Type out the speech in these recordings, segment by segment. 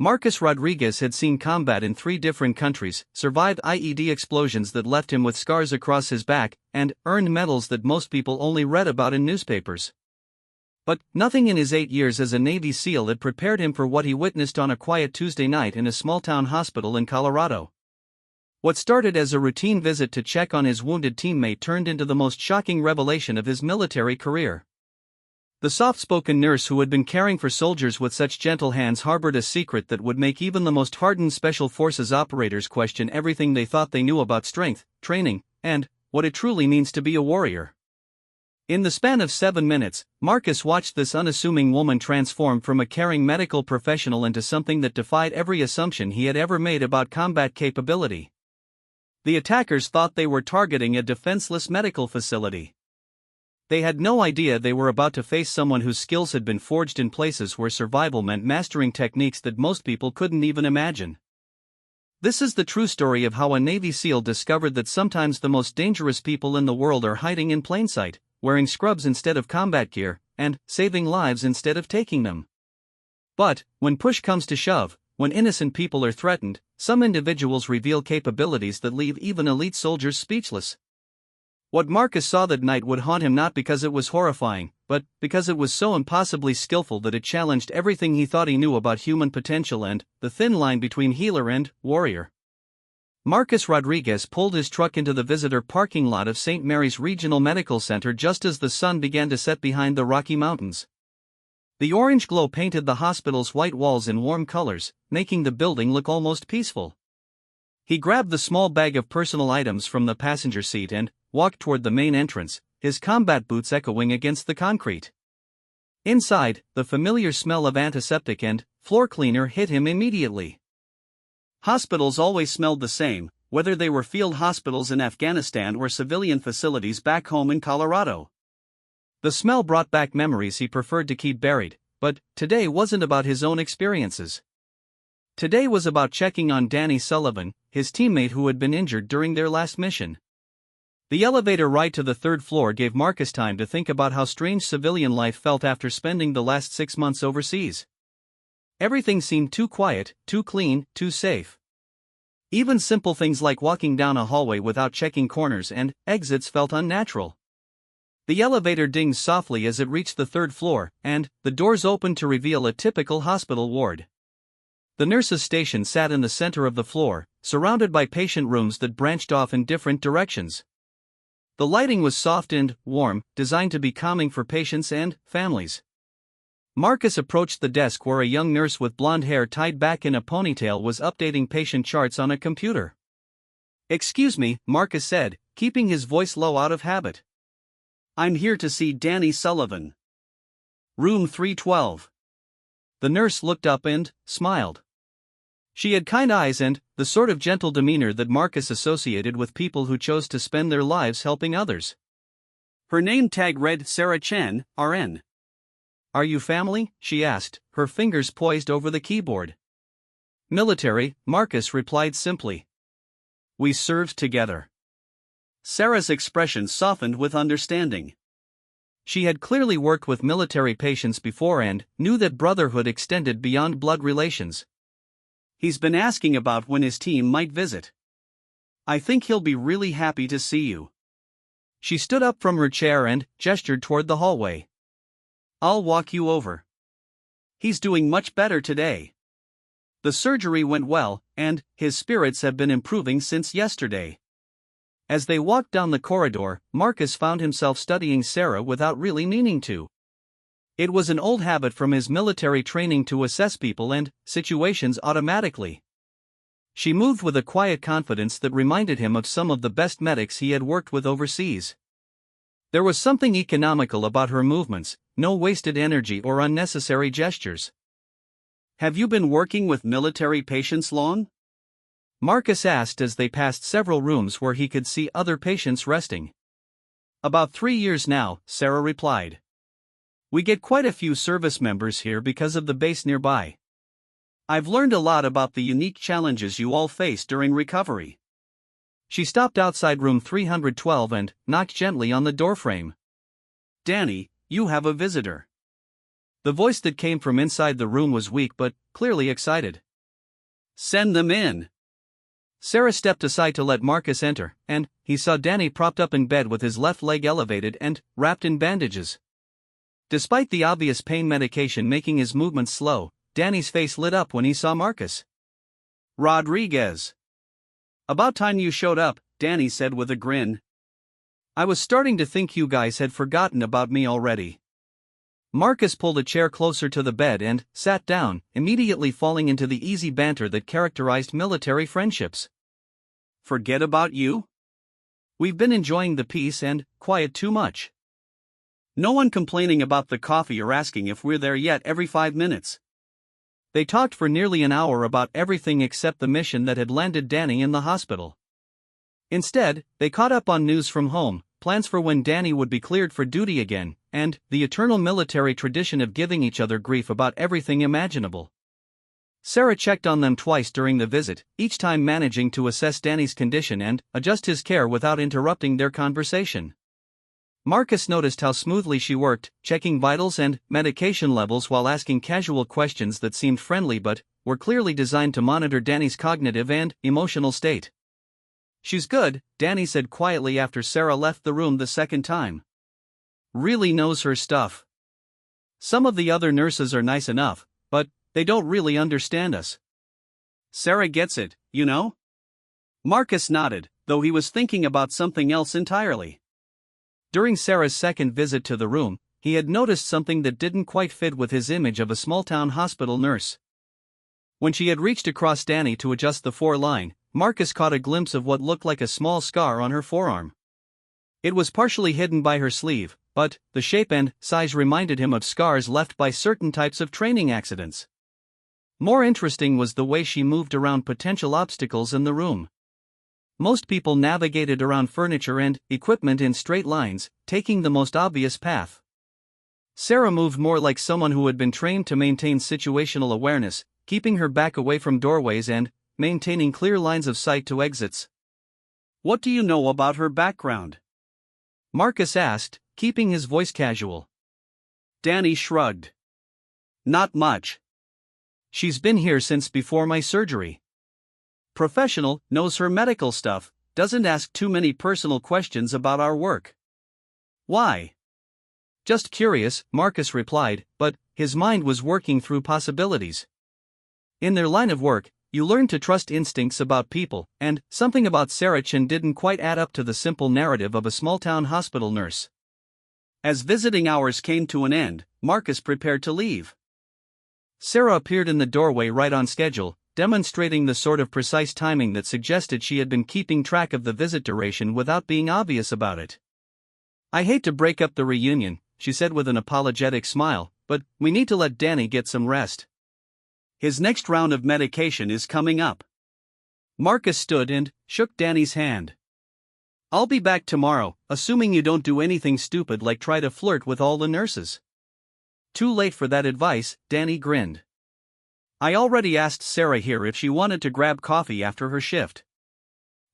Marcus Rodriguez had seen combat in 3 different countries, survived IED explosions that left him with scars across his back, and earned medals that most people only read about in newspapers. But nothing in his 8 years as a Navy SEAL had prepared him for what he witnessed on a quiet Tuesday night in a small-town hospital in Colorado. What started as a routine visit to check on his wounded teammate turned into the most shocking revelation of his military career. The soft-spoken nurse who had been caring for soldiers with such gentle hands harbored a secret that would make even the most hardened Special Forces operators question everything they thought they knew about strength, training, and what it truly means to be a warrior. In the span of 7 minutes, Marcus watched this unassuming woman transform from a caring medical professional into something that defied every assumption he had ever made about combat capability. The attackers thought they were targeting a defenseless medical facility. They had no idea they were about to face someone whose skills had been forged in places where survival meant mastering techniques that most people couldn't even imagine. This is the true story of how a Navy SEAL discovered that sometimes the most dangerous people in the world are hiding in plain sight, wearing scrubs instead of combat gear, and saving lives instead of taking them. But, when push comes to shove, when innocent people are threatened, some individuals reveal capabilities that leave even elite soldiers speechless. What Marcus saw that night would haunt him not because it was horrifying, but because it was so impossibly skillful that it challenged everything he thought he knew about human potential and the thin line between healer and warrior. Marcus Rodriguez pulled his truck into the visitor parking lot of St. Mary's Regional Medical Center just as the sun began to set behind the Rocky Mountains. The orange glow painted the hospital's white walls in warm colors, making the building look almost peaceful. He grabbed the small bag of personal items from the passenger seat and walked toward the main entrance, his combat boots echoing against the concrete. Inside, the familiar smell of antiseptic and floor cleaner hit him immediately. Hospitals always smelled the same, whether they were field hospitals in Afghanistan or civilian facilities back home in Colorado. The smell brought back memories he preferred to keep buried, but today wasn't about his own experiences. Today was about checking on Danny Sullivan, his teammate who had been injured during their last mission. The elevator ride to the 3rd floor gave Marcus time to think about how strange civilian life felt after spending the last 6 months overseas. Everything seemed too quiet, too clean, too safe. Even simple things like walking down a hallway without checking corners and exits felt unnatural. The elevator dinged softly as it reached the 3rd floor, and the doors opened to reveal a typical hospital ward. The nurses' station sat in the center of the floor, surrounded by patient rooms that branched off in different directions. The lighting was soft and warm, designed to be calming for patients and families. Marcus approached the desk where a young nurse with blonde hair tied back in a ponytail was updating patient charts on a computer. "Excuse me," Marcus said, keeping his voice low out of habit. "I'm here to see Danny Sullivan. Room 312. The nurse looked up and smiled. She had kind eyes and the sort of gentle demeanor that Marcus associated with people who chose to spend their lives helping others. Her name tag read Sarah Chen, RN. "Are you family?" she asked, her fingers poised over the keyboard. "Military," Marcus replied simply. "We served together." Sarah's expression softened with understanding. She had clearly worked with military patients before and knew that brotherhood extended beyond blood relations. "He's been asking about when his team might visit. I think he'll be really happy to see you." She stood up from her chair and gestured toward the hallway. "I'll walk you over. He's doing much better today. The surgery went well, and his spirits have been improving since yesterday." As they walked down the corridor, Marcus found himself studying Sarah without really meaning to. It was an old habit from his military training to assess people and situations automatically. She moved with a quiet confidence that reminded him of some of the best medics he had worked with overseas. There was something economical about her movements, no wasted energy or unnecessary gestures. "Have you been working with military patients long?" Marcus asked as they passed several rooms where he could see other patients resting. "About 3 years now," Sarah replied. "We get quite a few service members here because of the base nearby. I've learned a lot about the unique challenges you all face during recovery." She stopped outside room 312 and knocked gently on the doorframe. "Danny, you have a visitor." The voice that came from inside the room was weak but clearly excited. Send them in. Sarah stepped aside to let Marcus enter, and he saw Danny propped up in bed with his left leg elevated and wrapped in bandages. Despite the obvious pain medication making his movements slow, Danny's face lit up when he saw Marcus. Rodriguez. About time you showed up, Danny said with a grin. I was starting to think you guys had forgotten about me already. Marcus pulled a chair closer to the bed and sat down, immediately falling into the easy banter that characterized military friendships. Forget about you? We've been enjoying the peace and quiet too much. No one complaining about the coffee or asking if we're there yet every 5 minutes. They talked for nearly an hour about everything except the mission that had landed Danny in the hospital. Instead, they caught up on news from home, plans for when Danny would be cleared for duty again, and the eternal military tradition of giving each other grief about everything imaginable. Sarah checked on them twice during the visit, each time managing to assess Danny's condition and adjust his care without interrupting their conversation. Marcus noticed how smoothly she worked, checking vitals and medication levels while asking casual questions that seemed friendly but were clearly designed to monitor Danny's cognitive and emotional state. She's good, Danny said quietly after Sarah left the room the second time. Really knows her stuff. Some of the other nurses are nice enough, but they don't really understand us. Sarah gets it, you know? Marcus nodded, though he was thinking about something else entirely. During Sarah's second visit to the room, he had noticed something that didn't quite fit with his image of a small-town hospital nurse. When she had reached across Danny to adjust the foreline, Marcus caught a glimpse of what looked like a small scar on her forearm. It was partially hidden by her sleeve, but the shape and size reminded him of scars left by certain types of training accidents. More interesting was the way she moved around potential obstacles in the room. Most people navigated around furniture and equipment in straight lines, taking the most obvious path. Sarah moved more like someone who had been trained to maintain situational awareness, keeping her back away from doorways and maintaining clear lines of sight to exits. What do you know about her background? Marcus asked, keeping his voice casual. Danny shrugged. Not much. She's been here since before my surgery. Professional, knows her medical stuff, doesn't ask too many personal questions about our work. Why? Just curious, Marcus replied, but his mind was working through possibilities. In their line of work, you learn to trust instincts about people, and something about Sarah Chin didn't quite add up to the simple narrative of a small-town hospital nurse. As visiting hours came to an end, Marcus prepared to leave. Sarah appeared in the doorway right on schedule, demonstrating the sort of precise timing that suggested she had been keeping track of the visit duration without being obvious about it. I hate to break up the reunion, she said with an apologetic smile, but we need to let Danny get some rest. His next round of medication is coming up. Marcus stood and shook Danny's hand. I'll be back tomorrow, assuming you don't do anything stupid like try to flirt with all the nurses. Too late for that advice, Danny grinned. I already asked Sarah here if she wanted to grab coffee after her shift.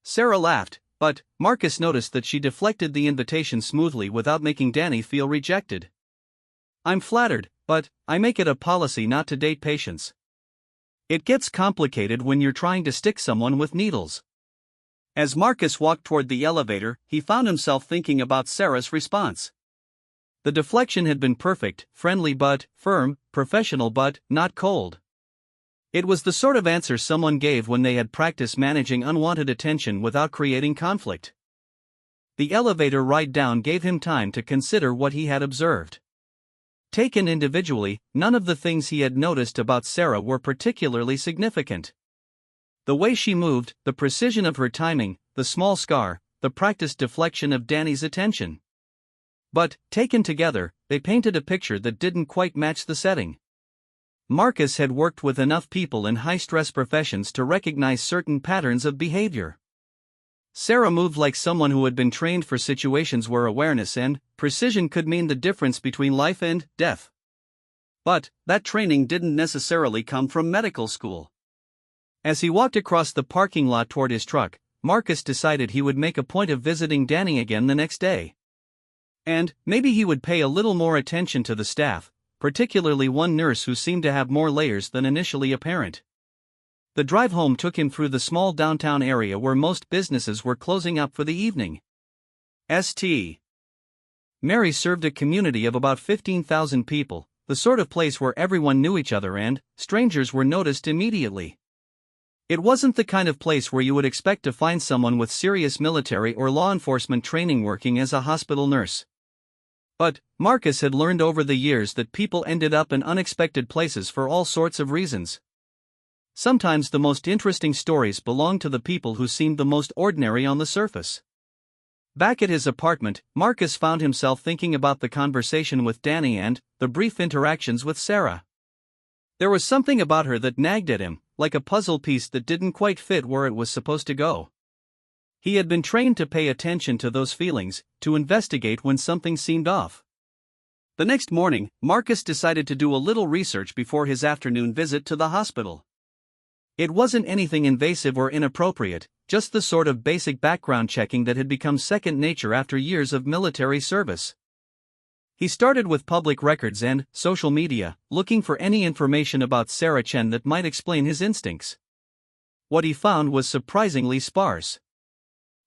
Sarah laughed, but Marcus noticed that she deflected the invitation smoothly without making Danny feel rejected. I'm flattered, but I make it a policy not to date patients. It gets complicated when you're trying to stick someone with needles. As Marcus walked toward the elevator, he found himself thinking about Sarah's response. The deflection had been perfect, friendly but firm, professional but not cold. It was the sort of answer someone gave when they had practiced managing unwanted attention without creating conflict. The elevator ride down gave him time to consider what he had observed. Taken individually, none of the things he had noticed about Sarah were particularly significant. The way she moved, the precision of her timing, the small scar, the practiced deflection of Danny's attention. But, taken together, they painted a picture that didn't quite match the setting. Marcus had worked with enough people in high-stress professions to recognize certain patterns of behavior. Sarah moved like someone who had been trained for situations where awareness and precision could mean the difference between life and death. But that training didn't necessarily come from medical school. As he walked across the parking lot toward his truck, Marcus decided he would make a point of visiting Danny again the next day. And maybe he would pay a little more attention to the staff, particularly one nurse who seemed to have more layers than initially apparent. The drive home took him through the small downtown area where most businesses were closing up for the evening. St. Mary served a community of about 15,000 people, the sort of place where everyone knew each other and strangers were noticed immediately. It wasn't the kind of place where you would expect to find someone with serious military or law enforcement training working as a hospital nurse. But Marcus had learned over the years that people ended up in unexpected places for all sorts of reasons. Sometimes the most interesting stories belong to the people who seemed the most ordinary on the surface. Back at his apartment, Marcus found himself thinking about the conversation with Danny and the brief interactions with Sarah. There was something about her that nagged at him, like a puzzle piece that didn't quite fit where it was supposed to go. He had been trained to pay attention to those feelings, to investigate when something seemed off. The next morning, Marcus decided to do a little research before his afternoon visit to the hospital. It wasn't anything invasive or inappropriate, just the sort of basic background checking that had become second nature after years of military service. He started with public records and social media, looking for any information about Sarah Chen that might explain his instincts. What he found was surprisingly sparse.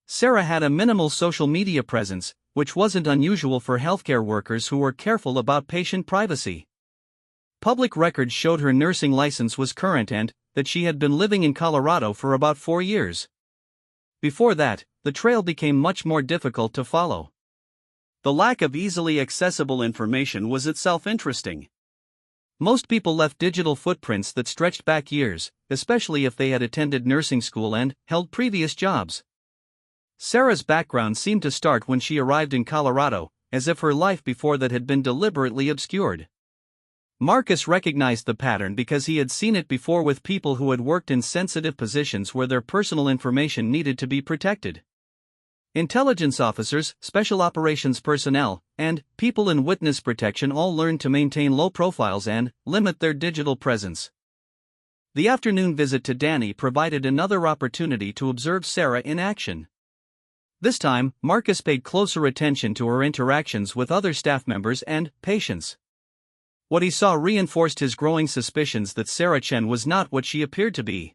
Sarah had a minimal social media presence, which wasn't unusual for healthcare workers who were careful about patient privacy. Public records showed her nursing license was current and that she had been living in Colorado for about 4 years. Before that, the trail became much more difficult to follow. The lack of easily accessible information was itself interesting. Most people left digital footprints that stretched back years, especially if they had attended nursing school and held previous jobs. Sarah's background seemed to start when she arrived in Colorado, as if her life before that had been deliberately obscured. Marcus recognized the pattern because he had seen it before with people who had worked in sensitive positions where their personal information needed to be protected. Intelligence officers, special operations personnel, and people in witness protection all learned to maintain low profiles and limit their digital presence. The afternoon visit to Danny provided another opportunity to observe Sarah in action. This time, Marcus paid closer attention to her interactions with other staff members and patients. What he saw reinforced his growing suspicions that Sarah Chen was not what she appeared to be.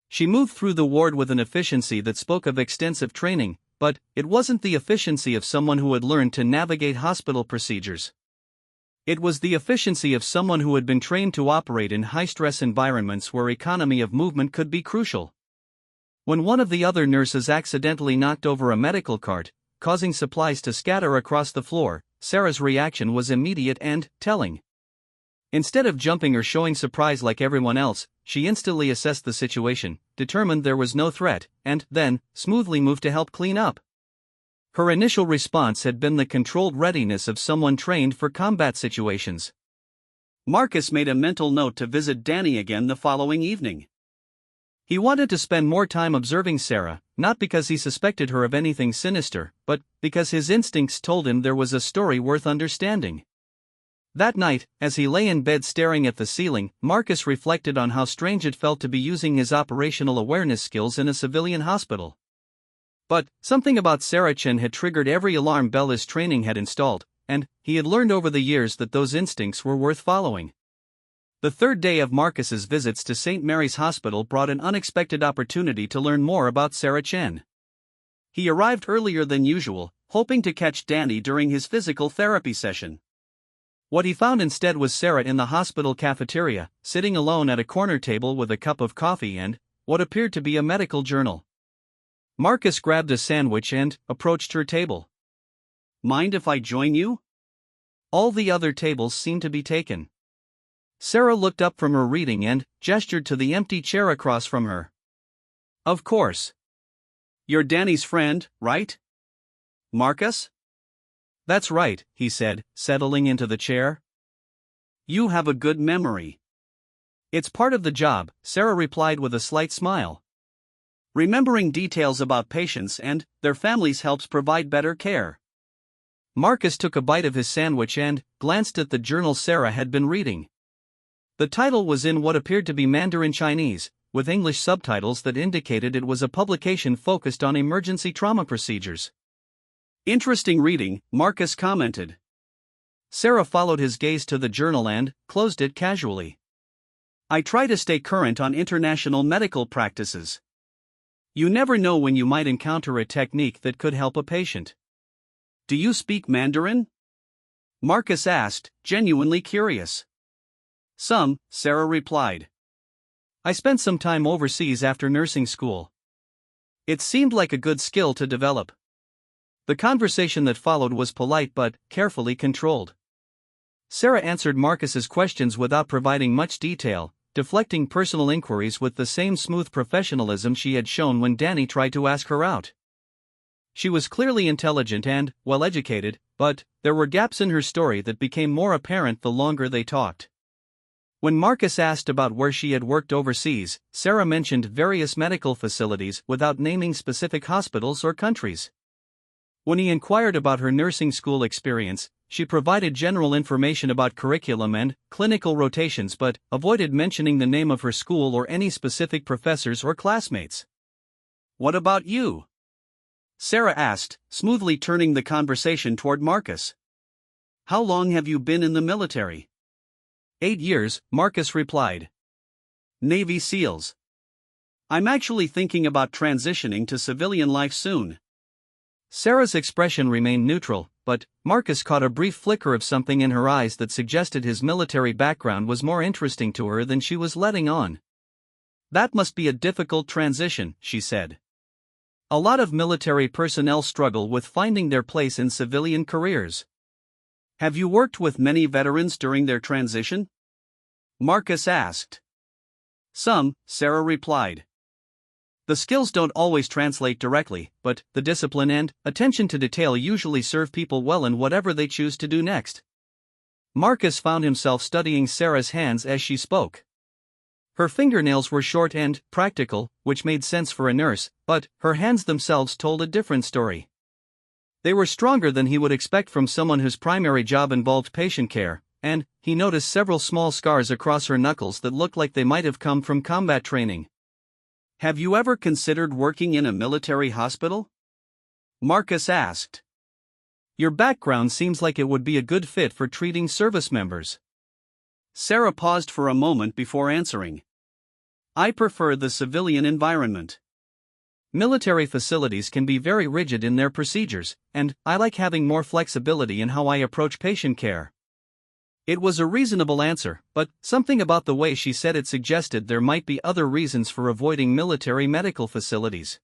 She moved through the ward with an efficiency that spoke of extensive training, but it wasn't the efficiency of someone who had learned to navigate hospital procedures. It was the efficiency of someone who had been trained to operate in high-stress environments where economy of movement could be crucial. When one of the other nurses accidentally knocked over a medical cart, causing supplies to scatter across the floor, Sarah's reaction was immediate and telling. Instead of jumping or showing surprise like everyone else, she instantly assessed the situation, determined there was no threat, and then smoothly moved to help clean up. Her initial response had been the controlled readiness of someone trained for combat situations. Marcus made a mental note to visit Danny again the following evening. He wanted to spend more time observing Sarah, not because he suspected her of anything sinister, but because his instincts told him there was a story worth understanding. That night, as he lay in bed staring at the ceiling, Marcus reflected on how strange it felt to be using his operational awareness skills in a civilian hospital. But something about Sarah Chen had triggered every alarm bell his training had installed, and he had learned over the years that those instincts were worth following. The third day of Marcus's visits to St. Mary's Hospital brought an unexpected opportunity to learn more about Sarah Chen. He arrived earlier than usual, hoping to catch Danny during his physical therapy session. What he found instead was Sarah in the hospital cafeteria, sitting alone at a corner table with a cup of coffee and what appeared to be a medical journal. Marcus grabbed a sandwich and approached her table. "Mind if I join you?" All the other tables seemed to be taken. Sarah looked up from her reading and gestured to the empty chair across from her. "Of course. You're Danny's friend, right? Marcus?" "That's right," he said, settling into the chair. "You have a good memory." "It's part of the job," Sarah replied with a slight smile. "Remembering details about patients and their families helps provide better care." Marcus took a bite of his sandwich and glanced at the journal Sarah had been reading. The title was in what appeared to be Mandarin Chinese, with English subtitles that indicated it was a publication focused on emergency trauma procedures. "Interesting reading," Marcus commented. Sarah followed his gaze to the journal and closed it casually. I try to stay current on international medical practices. You never know when you might encounter a technique that could help a patient. Do you speak Mandarin? Marcus asked, genuinely curious. Some, Sarah replied. I spent some time overseas after nursing school. It seemed like a good skill to develop. The conversation that followed was polite but carefully controlled. Sarah answered Marcus's questions without providing much detail, deflecting personal inquiries with the same smooth professionalism she had shown when Danny tried to ask her out. She was clearly intelligent and well-educated, but there were gaps in her story that became more apparent the longer they talked. When Marcus asked about where she had worked overseas, Sarah mentioned various medical facilities without naming specific hospitals or countries. When he inquired about her nursing school experience, she provided general information about curriculum and clinical rotations but avoided mentioning the name of her school or any specific professors or classmates. What about you? Sarah asked, smoothly turning the conversation toward Marcus. How long have you been in the military? 8 years, Marcus replied. Navy SEALs. I'm actually thinking about transitioning to civilian life soon. Sarah's expression remained neutral, but Marcus caught a brief flicker of something in her eyes that suggested his military background was more interesting to her than she was letting on. That must be a difficult transition, she said. A lot of military personnel struggle with finding their place in civilian careers. Have you worked with many veterans during their transition? Marcus asked. Some, Sarah replied. The skills don't always translate directly, but the discipline and attention to detail usually serve people well in whatever they choose to do next. Marcus found himself studying Sarah's hands as she spoke. Her fingernails were short and practical, which made sense for a nurse, but her hands themselves told a different story. They were stronger than he would expect from someone whose primary job involved patient care, and he noticed several small scars across her knuckles that looked like they might have come from combat training. Have you ever considered working in a military hospital? Marcus asked. Your background seems like it would be a good fit for treating service members. Sarah paused for a moment before answering. I prefer the civilian environment. Military facilities can be very rigid in their procedures, and I like having more flexibility in how I approach patient care. It was a reasonable answer, but something about the way she said it suggested there might be other reasons for avoiding military medical facilities.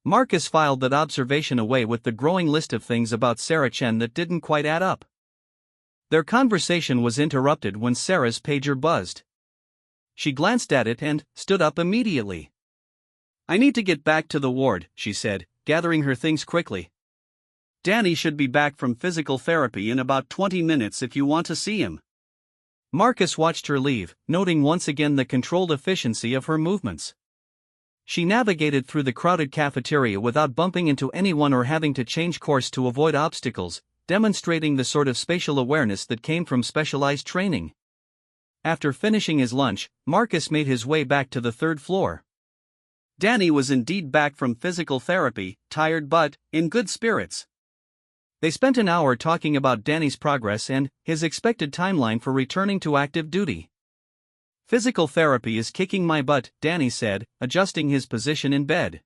Marcus filed that observation away with the growing list of things about Sarah Chen that didn't quite add up. Their conversation was interrupted when Sarah's pager buzzed. She glanced at it and stood up immediately. I need to get back to the ward, she said, gathering her things quickly. Danny should be back from physical therapy in about 20 minutes if you want to see him. Marcus watched her leave, noting once again the controlled efficiency of her movements. She navigated through the crowded cafeteria without bumping into anyone or having to change course to avoid obstacles, demonstrating the sort of spatial awareness that came from specialized training. After finishing his lunch, Marcus made his way back to the third floor. Danny was indeed back from physical therapy, tired but in good spirits. They spent an hour talking about Danny's progress and his expected timeline for returning to active duty. Physical therapy is kicking my butt, Danny said, adjusting his position in bed.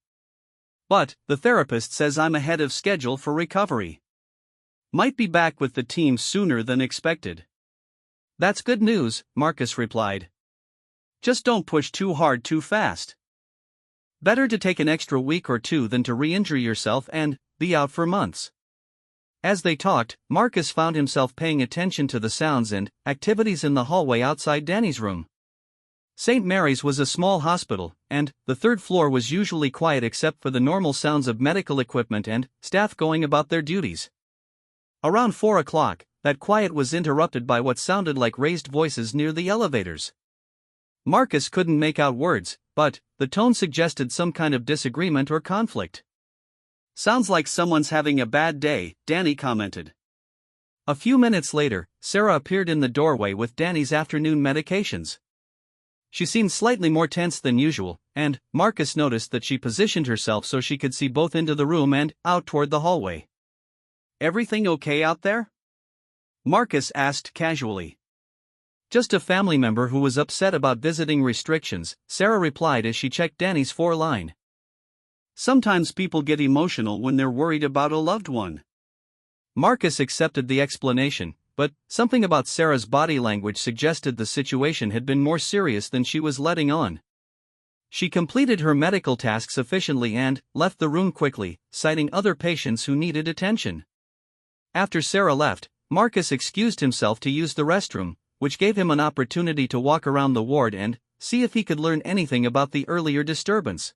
But the therapist says I'm ahead of schedule for recovery. Might be back with the team sooner than expected. That's good news, Marcus replied. Just don't push too hard too fast. Better to take an extra week or two than to re-injure yourself and be out for months. As they talked, Marcus found himself paying attention to the sounds and activities in the hallway outside Danny's room. St. Mary's was a small hospital, and the third floor was usually quiet except for the normal sounds of medical equipment and staff going about their duties. Around 4 o'clock, that quiet was interrupted by what sounded like raised voices near the elevators. Marcus couldn't make out words, but the tone suggested some kind of disagreement or conflict. Sounds like someone's having a bad day, Danny commented. A few minutes later, Sarah appeared in the doorway with Danny's afternoon medications. She seemed slightly more tense than usual, and Marcus noticed that she positioned herself so she could see both into the room and out toward the hallway. Everything okay out there? Marcus asked casually. Just a family member who was upset about visiting restrictions, Sarah replied as she checked Danny's four-line. Sometimes people get emotional when they're worried about a loved one. Marcus accepted the explanation, but something about Sarah's body language suggested the situation had been more serious than she was letting on. She completed her medical tasks efficiently and left the room quickly, citing other patients who needed attention. After Sarah left, Marcus excused himself to use the restroom, which gave him an opportunity to walk around the ward and see if he could learn anything about the earlier disturbance.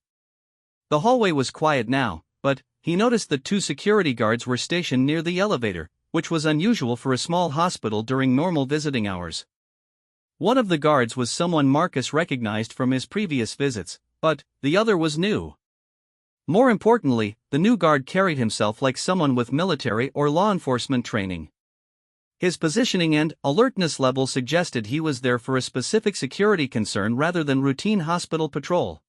The hallway was quiet now, but he noticed that 2 security guards were stationed near the elevator, which was unusual for a small hospital during normal visiting hours. One of the guards was someone Marcus recognized from his previous visits, but the other was new. More importantly, the new guard carried himself like someone with military or law enforcement training. His positioning and alertness level suggested he was there for a specific security concern rather than routine hospital patrol.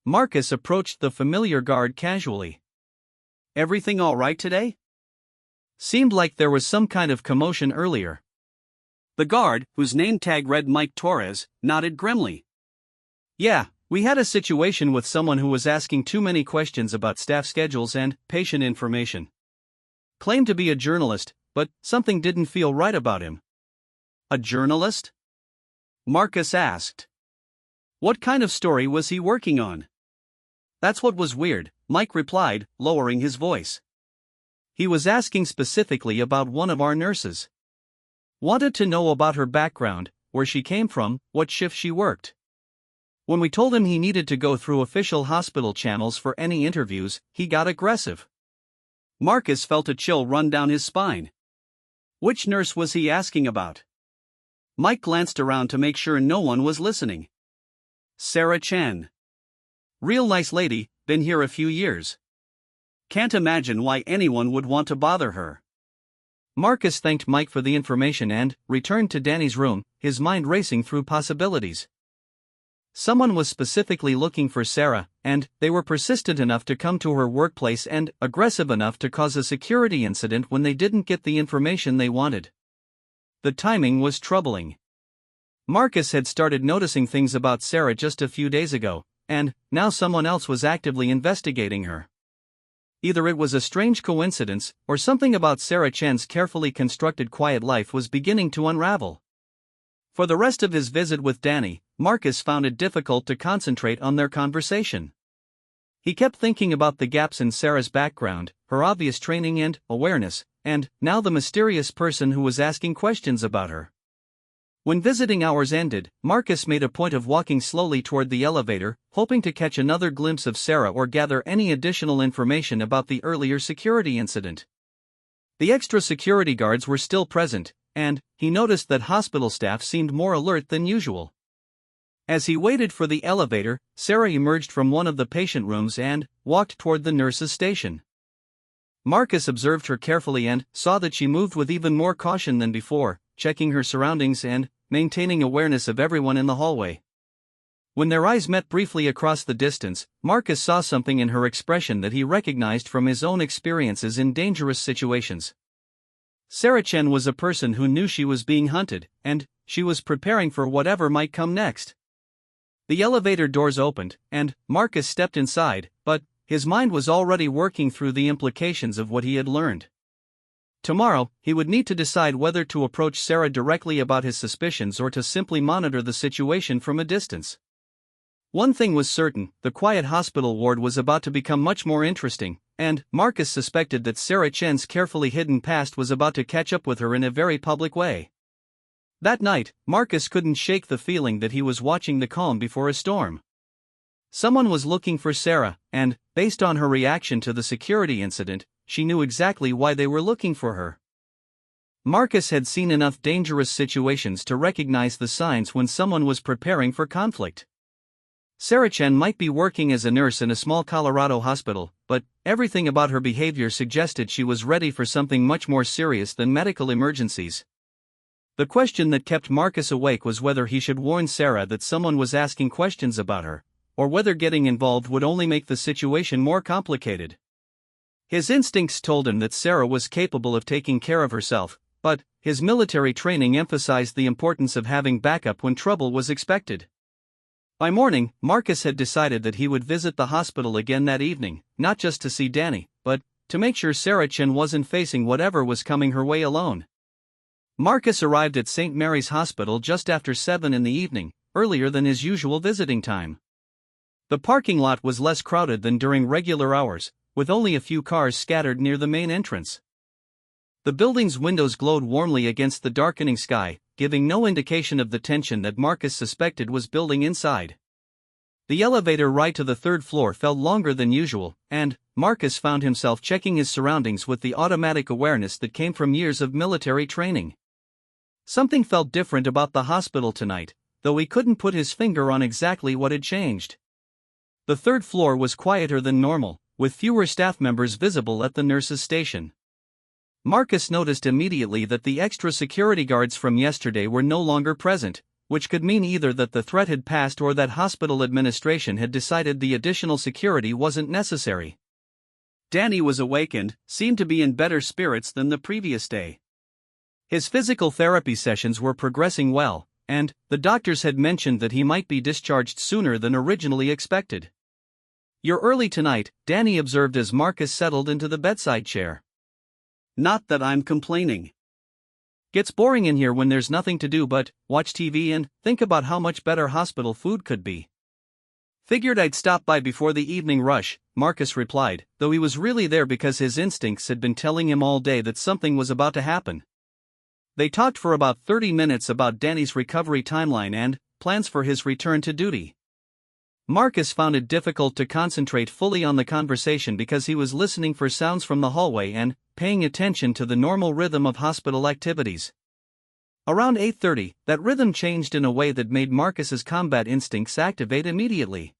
Marcus approached the familiar guard casually. Everything all right today? Seemed like there was some kind of commotion earlier. The guard, whose name tag read Mike Torres, nodded grimly. Yeah, we had a situation with someone who was asking too many questions about staff schedules and patient information. Claimed to be a journalist, but something didn't feel right about him. A journalist? Marcus asked. What kind of story was he working on? That's what was weird, Mike replied, lowering his voice. He was asking specifically about one of our nurses. Wanted to know about her background, where she came from, what shift she worked. When we told him he needed to go through official hospital channels for any interviews, he got aggressive. Marcus felt a chill run down his spine. Which nurse was he asking about? Mike glanced around to make sure no one was listening. Sarah Chen. Real nice lady, been here a few years. Can't imagine why anyone would want to bother her. Marcus thanked Mike for the information and returned to Danny's room, his mind racing through possibilities. Someone was specifically looking for Sarah, and they were persistent enough to come to her workplace and aggressive enough to cause a security incident when they didn't get the information they wanted. The timing was troubling. Marcus had started noticing things about Sarah just a few days ago, and now someone else was actively investigating her. Either it was a strange coincidence, or something about Sarah Chen's carefully constructed quiet life was beginning to unravel. For the rest of his visit with Danny, Marcus found it difficult to concentrate on their conversation. He kept thinking about the gaps in Sarah's background, her obvious training and awareness, and now the mysterious person who was asking questions about her. When visiting hours ended, Marcus made a point of walking slowly toward the elevator, hoping to catch another glimpse of Sarah or gather any additional information about the earlier security incident. The extra security guards were still present, and he noticed that hospital staff seemed more alert than usual. As he waited for the elevator, Sarah emerged from one of the patient rooms and walked toward the nurse's station. Marcus observed her carefully and saw that she moved with even more caution than before, checking her surroundings and maintaining awareness of everyone in the hallway. When their eyes met briefly across the distance, Marcus saw something in her expression that he recognized from his own experiences in dangerous situations. Sarah Chen was a person who knew she was being hunted, and she was preparing for whatever might come next. The elevator doors opened, and Marcus stepped inside, but his mind was already working through the implications of what he had learned. Tomorrow, he would need to decide whether to approach Sarah directly about his suspicions or to simply monitor the situation from a distance. One thing was certain, the quiet hospital ward was about to become much more interesting, and Marcus suspected that Sarah Chen's carefully hidden past was about to catch up with her in a very public way. That night, Marcus couldn't shake the feeling that he was watching the calm before a storm. Someone was looking for Sarah, and, based on her reaction to the security incident, she knew exactly why they were looking for her. Marcus had seen enough dangerous situations to recognize the signs when someone was preparing for conflict. Sarah Chen might be working as a nurse in a small Colorado hospital, but everything about her behavior suggested she was ready for something much more serious than medical emergencies. The question that kept Marcus awake was whether he should warn Sarah that someone was asking questions about her, or whether getting involved would only make the situation more complicated. His instincts told him that Sarah was capable of taking care of herself, but his military training emphasized the importance of having backup when trouble was expected. By morning, Marcus had decided that he would visit the hospital again that evening, not just to see Danny, but to make sure Sarah Chen wasn't facing whatever was coming her way alone. Marcus arrived at St. Mary's Hospital just after 7 in the evening, earlier than his usual visiting time. The parking lot was less crowded than during regular hours, with only a few cars scattered near the main entrance. The building's windows glowed warmly against the darkening sky, giving no indication of the tension that Marcus suspected was building inside. The elevator ride to the third floor felt longer than usual, and Marcus found himself checking his surroundings with the automatic awareness that came from years of military training. Something felt different about the hospital tonight, though he couldn't put his finger on exactly what had changed. The third floor was quieter than normal, with fewer staff members visible at the nurses' station. Marcus noticed immediately that the extra security guards from yesterday were no longer present, which could mean either that the threat had passed or that hospital administration had decided the additional security wasn't necessary. Danny was awake and seemed to be in better spirits than the previous day. His physical therapy sessions were progressing well, and the doctors had mentioned that he might be discharged sooner than originally expected. "You're early tonight," Danny observed as Marcus settled into the bedside chair. "Not that I'm complaining. Gets boring in here when there's nothing to do but watch TV and think about how much better hospital food could be. Figured I'd stop by before the evening rush," Marcus replied, though he was really there because his instincts had been telling him all day that something was about to happen. They talked for about 30 minutes about Danny's recovery timeline and plans for his return to duty. Marcus found it difficult to concentrate fully on the conversation because he was listening for sounds from the hallway and paying attention to the normal rhythm of hospital activities. Around 8:30, that rhythm changed in a way that made Marcus's combat instincts activate immediately.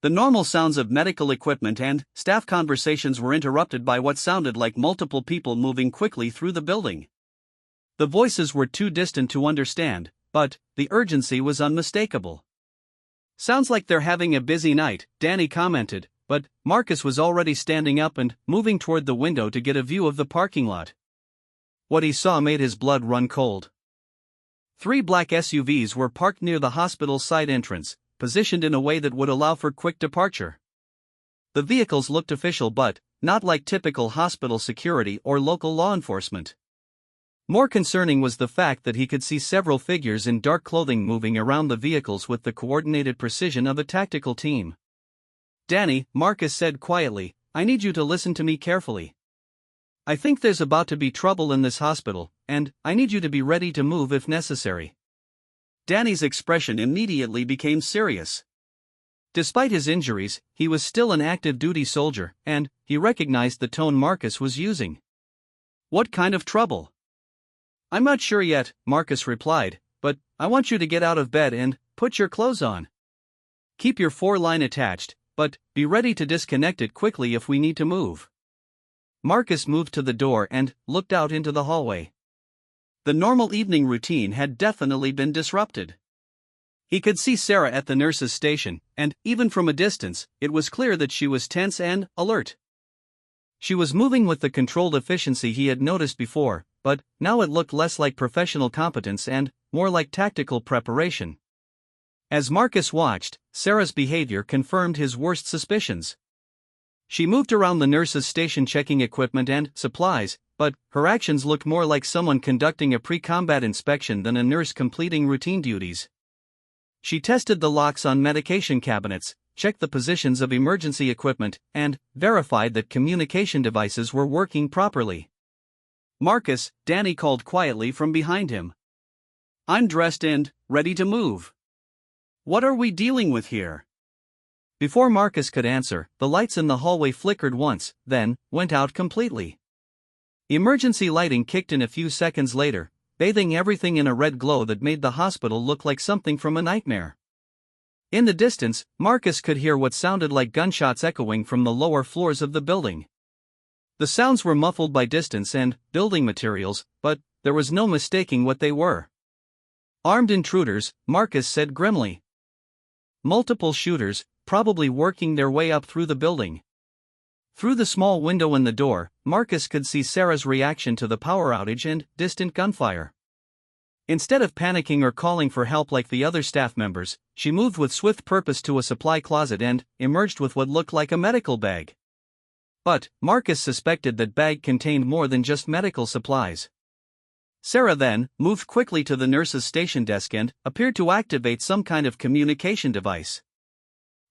The normal sounds of medical equipment and staff conversations were interrupted by what sounded like multiple people moving quickly through the building. The voices were too distant to understand, but the urgency was unmistakable. "Sounds like they're having a busy night," Danny commented, but Marcus was already standing up and moving toward the window to get a view of the parking lot. What he saw made his blood run cold. 3 black SUVs were parked near the hospital's side entrance, positioned in a way that would allow for quick departure. The vehicles looked official but not like typical hospital security or local law enforcement. More concerning was the fact that he could see several figures in dark clothing moving around the vehicles with the coordinated precision of a tactical team. "Danny," Marcus said quietly, "I need you to listen to me carefully. I think there's about to be trouble in this hospital, and I need you to be ready to move if necessary." Danny's expression immediately became serious. Despite his injuries, he was still an active duty soldier, and he recognized the tone Marcus was using. "What kind of trouble?" "I'm not sure yet," Marcus replied, "but I want you to get out of bed and put your clothes on. Keep your 4-line attached, but be ready to disconnect it quickly if we need to move." Marcus moved to the door and looked out into the hallway. The normal evening routine had definitely been disrupted. He could see Sarah at the nurse's station, and even from a distance, it was clear that she was tense and alert. She was moving with the controlled efficiency he had noticed before, but now it looked less like professional competence and more like tactical preparation. As Marcus watched, Sarah's behavior confirmed his worst suspicions. She moved around the nurse's station checking equipment and supplies, but her actions looked more like someone conducting a pre-combat inspection than a nurse completing routine duties. She tested the locks on medication cabinets, checked the positions of emergency equipment, and verified that communication devices were working properly. "Marcus," Danny called quietly from behind him. "I'm dressed and ready to move. What are we dealing with here?" Before Marcus could answer, the lights in the hallway flickered once, then went out completely. Emergency lighting kicked in a few seconds later, bathing everything in a red glow that made the hospital look like something from a nightmare. In the distance, Marcus could hear what sounded like gunshots echoing from the lower floors of the building. The sounds were muffled by distance and building materials, but there was no mistaking what they were. "Armed intruders," Marcus said grimly. "Multiple shooters, probably working their way up through the building." Through the small window in the door, Marcus could see Sarah's reaction to the power outage and distant gunfire. Instead of panicking or calling for help like the other staff members, she moved with swift purpose to a supply closet and emerged with what looked like a medical bag. But Marcus suspected that bag contained more than just medical supplies. Sarah then moved quickly to the nurse's station desk and appeared to activate some kind of communication device.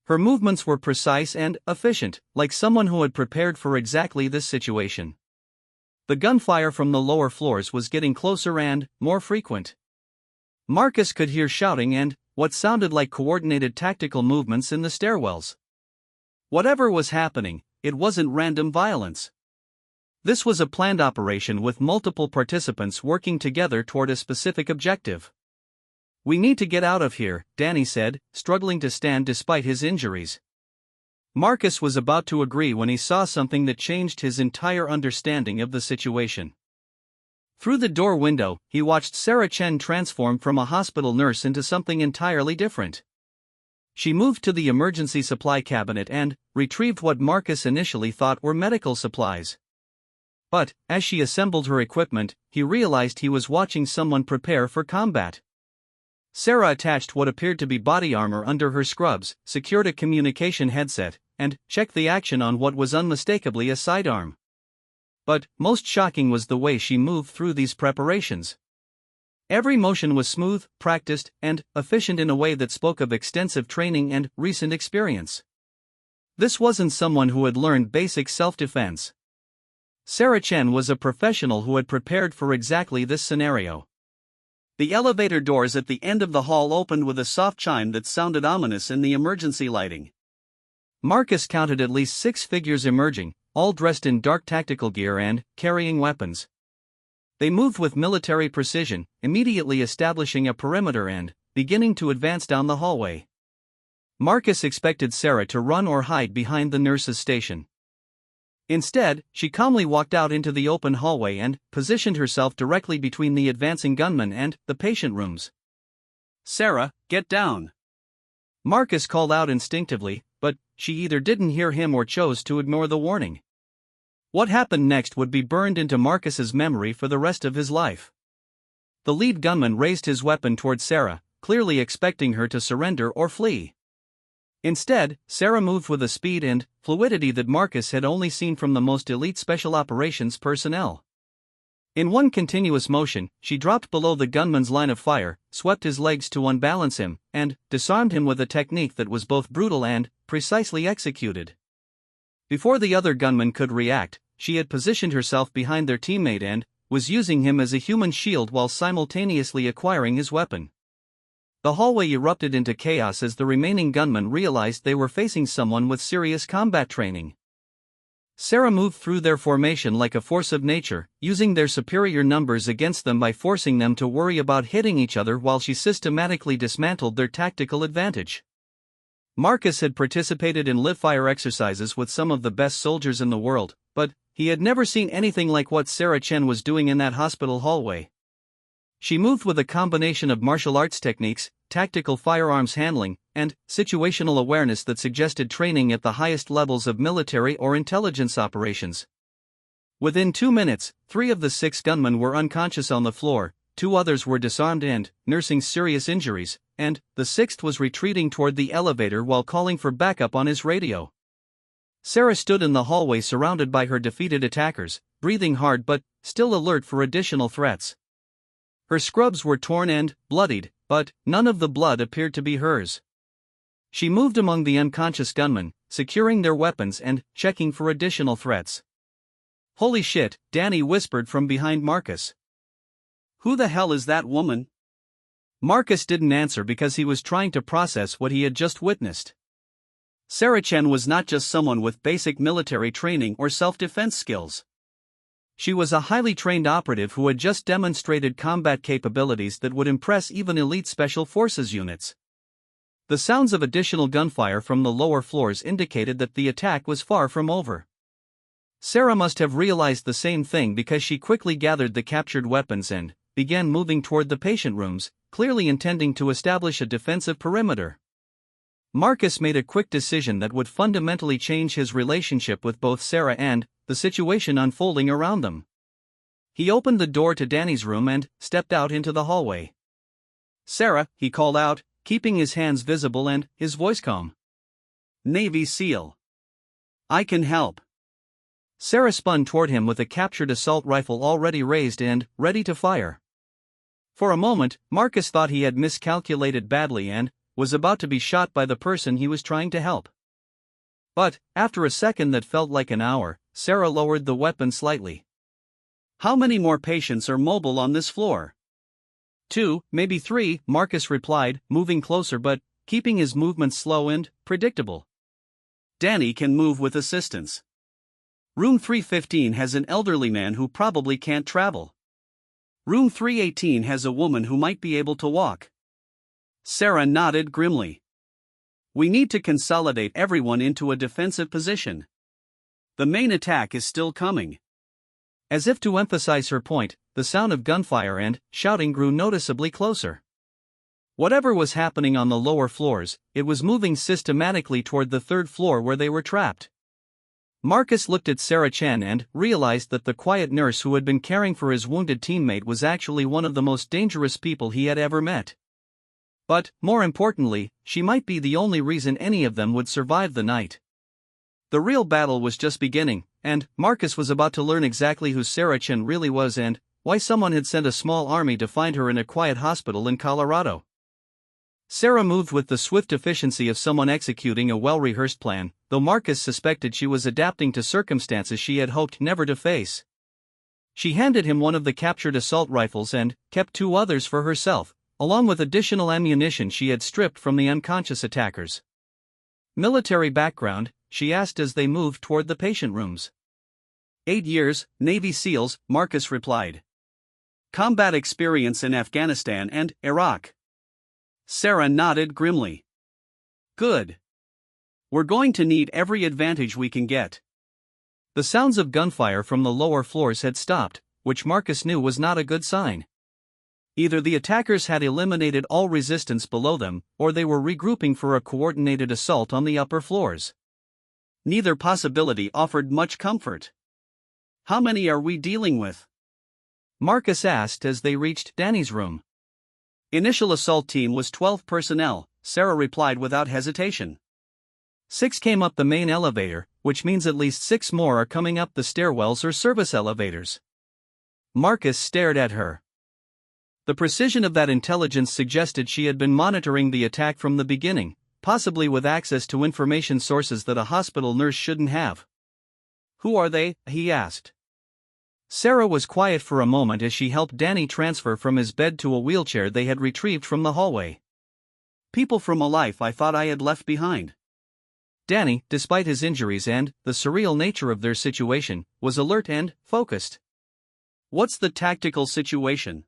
Her movements were precise and efficient, like someone who had prepared for exactly this situation. The gunfire from the lower floors was getting closer and more frequent. Marcus could hear shouting and what sounded like coordinated tactical movements in the stairwells. Whatever was happening, it wasn't random violence. This was a planned operation with multiple participants working together toward a specific objective. "We need to get out of here," Danny said, struggling to stand despite his injuries. Marcus was about to agree when he saw something that changed his entire understanding of the situation. Through the door window, he watched Sarah Chen transform from a hospital nurse into something entirely different. She moved to the emergency supply cabinet and retrieved what Marcus initially thought were medical supplies. But, as she assembled her equipment, he realized he was watching someone prepare for combat. Sarah attached what appeared to be body armor under her scrubs, secured a communication headset, and checked the action on what was unmistakably a sidearm. But most shocking was the way she moved through these preparations. Every motion was smooth, practiced, and efficient in a way that spoke of extensive training and recent experience. This wasn't someone who had learned basic self-defense. Sarah Chen was a professional who had prepared for exactly this scenario. The elevator doors at the end of the hall opened with a soft chime that sounded ominous in the emergency lighting. Marcus counted at least 6 figures emerging, all dressed in dark tactical gear and carrying weapons. They moved with military precision, immediately establishing a perimeter and beginning to advance down the hallway. Marcus expected Sarah to run or hide behind the nurse's station. Instead, she calmly walked out into the open hallway and positioned herself directly between the advancing gunmen and the patient rooms. "Sarah, get down!" Marcus called out instinctively, but she either didn't hear him or chose to ignore the warning. What happened next would be burned into Marcus's memory for the rest of his life. The lead gunman raised his weapon toward Sarah, clearly expecting her to surrender or flee. Instead, Sarah moved with a speed and fluidity that Marcus had only seen from the most elite special operations personnel. In one continuous motion, she dropped below the gunman's line of fire, swept his legs to unbalance him, and disarmed him with a technique that was both brutal and precisely executed. Before the other gunman could react, she had positioned herself behind their teammate and was using him as a human shield while simultaneously acquiring his weapon. The hallway erupted into chaos as the remaining gunmen realized they were facing someone with serious combat training. Sarah moved through their formation like a force of nature, using their superior numbers against them by forcing them to worry about hitting each other while she systematically dismantled their tactical advantage. Marcus had participated in live-fire exercises with some of the best soldiers in the world, but he had never seen anything like what Sarah Chen was doing in that hospital hallway. She moved with a combination of martial arts techniques, tactical firearms handling, and situational awareness that suggested training at the highest levels of military or intelligence operations. Within 2 minutes, 3 of the 6 gunmen were unconscious on the floor, 2 others were disarmed and nursing serious injuries, and the 6th was retreating toward the elevator while calling for backup on his radio. Sarah stood in the hallway surrounded by her defeated attackers, breathing hard but still alert for additional threats. Her scrubs were torn and bloodied, but none of the blood appeared to be hers. She moved among the unconscious gunmen, securing their weapons and checking for additional threats. "Holy shit," Danny whispered from behind Marcus. "Who the hell is that woman?" Marcus didn't answer because he was trying to process what he had just witnessed. Sarah Chen was not just someone with basic military training or self-defense skills. She was a highly trained operative who had just demonstrated combat capabilities that would impress even elite special forces units. The sounds of additional gunfire from the lower floors indicated that the attack was far from over. Sarah must have realized the same thing because she quickly gathered the captured weapons and began moving toward the patient rooms, clearly intending to establish a defensive perimeter. Marcus made a quick decision that would fundamentally change his relationship with both Sarah and the situation unfolding around them. He opened the door to Danny's room and stepped out into the hallway. "Sarah," he called out, keeping his hands visible and his voice calm. "Navy SEAL. I can help." Sarah spun toward him with a captured assault rifle already raised and ready to fire. For a moment, Marcus thought he had miscalculated badly and was about to be shot by the person he was trying to help. But, after a second that felt like an hour, Sarah lowered the weapon slightly. "How many more patients are mobile on this floor?" "2, maybe 3, Marcus replied, moving closer but keeping his movements slow and predictable. "Danny can move with assistance. Room 315 has an elderly man who probably can't travel. Room 318 has a woman who might be able to walk." Sarah nodded grimly. "We need to consolidate everyone into a defensive position. The main attack is still coming." As if to emphasize her point, the sound of gunfire and shouting grew noticeably closer. Whatever was happening on the lower floors, it was moving systematically toward the third floor where they were trapped. Marcus looked at Sarah Chen and realized that the quiet nurse who had been caring for his wounded teammate was actually one of the most dangerous people he had ever met. But, more importantly, she might be the only reason any of them would survive the night. The real battle was just beginning, and Marcus was about to learn exactly who Sarah Chen really was and why someone had sent a small army to find her in a quiet hospital in Colorado. Sarah moved with the swift efficiency of someone executing a well-rehearsed plan, though Marcus suspected she was adapting to circumstances she had hoped never to face. She handed him one of the captured assault rifles and kept 2 others for herself, along with additional ammunition she had stripped from the unconscious attackers. "Military background?" she asked as they moved toward the patient rooms. 8 years, Navy SEALs, Marcus replied. "Combat experience in Afghanistan and Iraq." Sarah nodded grimly. "Good. We're going to need every advantage we can get." The sounds of gunfire from the lower floors had stopped, which Marcus knew was not a good sign. Either the attackers had eliminated all resistance below them, or they were regrouping for a coordinated assault on the upper floors. Neither possibility offered much comfort. "How many are we dealing with?" Marcus asked as they reached Danny's room. "Initial assault team was 12 personnel, Sarah replied without hesitation. 6 came up the main elevator, which means at least 6 more are coming up the stairwells or service elevators. Marcus stared at her. The precision of that intelligence suggested she had been monitoring the attack from the beginning, possibly with access to information sources that a hospital nurse shouldn't have. "Who are they?" he asked. Sarah was quiet for a moment as she helped Danny transfer from his bed to a wheelchair they had retrieved from the hallway. "People from a life I thought I had left behind." Danny, despite his injuries and the surreal nature of their situation, was alert and focused. "What's the tactical situation?"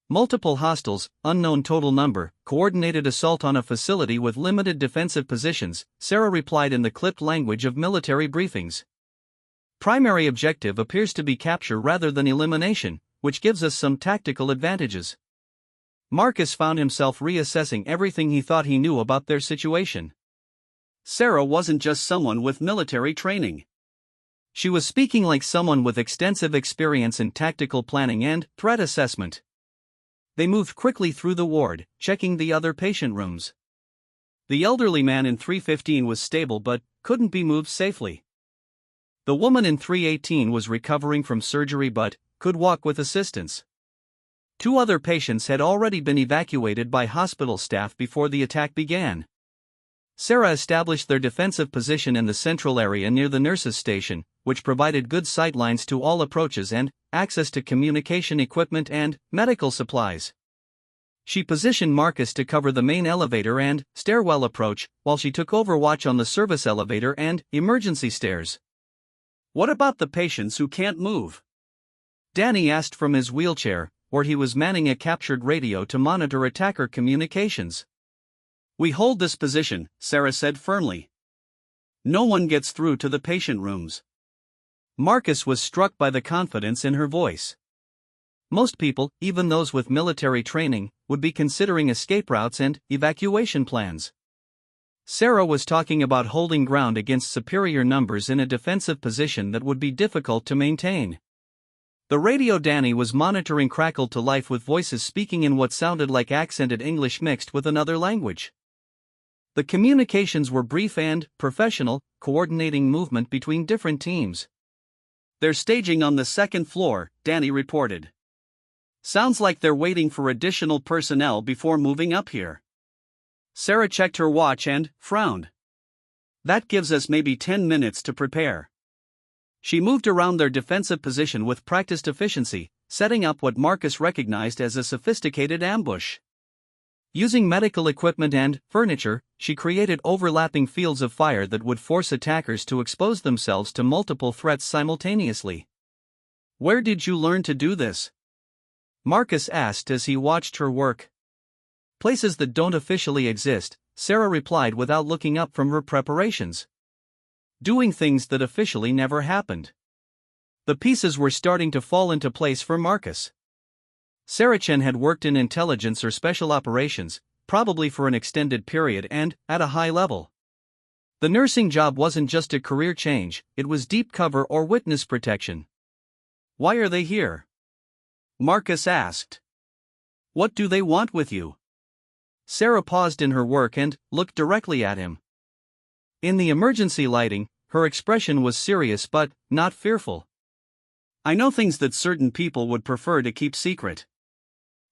"Multiple hostiles, unknown total number, coordinated assault on a facility with limited defensive positions," Sarah replied in the clipped language of military briefings. "Primary objective appears to be capture rather than elimination, which gives us some tactical advantages." Marcus found himself reassessing everything he thought he knew about their situation. Sarah wasn't just someone with military training. She was speaking like someone with extensive experience in tactical planning and threat assessment. They moved quickly through the ward, checking the other patient rooms. The elderly man in 315 was stable but couldn't be moved safely. The woman in 318 was recovering from surgery but could walk with assistance. 2 other patients had already been evacuated by hospital staff before the attack began. Sarah established their defensive position in the central area near the nurses' station, which provided good sightlines to all approaches and access to communication equipment and medical supplies. She positioned Marcus to cover the main elevator and stairwell approach, while she took overwatch on the service elevator and emergency stairs. "What about the patients who can't move?" Danny asked from his wheelchair, where he was manning a captured radio to monitor attacker communications. "We hold this position," Sarah said firmly. "No one gets through to the patient rooms." Marcus was struck by the confidence in her voice. Most people, even those with military training, would be considering escape routes and evacuation plans. Sarah was talking about holding ground against superior numbers in a defensive position that would be difficult to maintain. The radio Danny was monitoring crackled to life with voices speaking in what sounded like accented English mixed with another language. The communications were brief and professional, coordinating movement between different teams. "They're staging on the second floor," Danny reported. "Sounds like they're waiting for additional personnel before moving up here." Sarah checked her watch and frowned. "That gives us maybe 10 minutes to prepare." She moved around their defensive position with practiced efficiency, setting up what Marcus recognized as a sophisticated ambush. Using medical equipment and furniture, she created overlapping fields of fire that would force attackers to expose themselves to multiple threats simultaneously. "Where did you learn to do this?" Marcus asked as he watched her work. "Places that don't officially exist," Sarah replied without looking up from her preparations. "Doing things that officially never happened." The pieces were starting to fall into place for Marcus. Saracen had worked in intelligence or special operations, probably for an extended period and at a high level. The nursing job wasn't just a career change, it was deep cover or witness protection. "Why are they here?" Marcus asked. "What do they want with you?" Sarah paused in her work and looked directly at him. In the emergency lighting, her expression was serious but not fearful. "I know things that certain people would prefer to keep secret.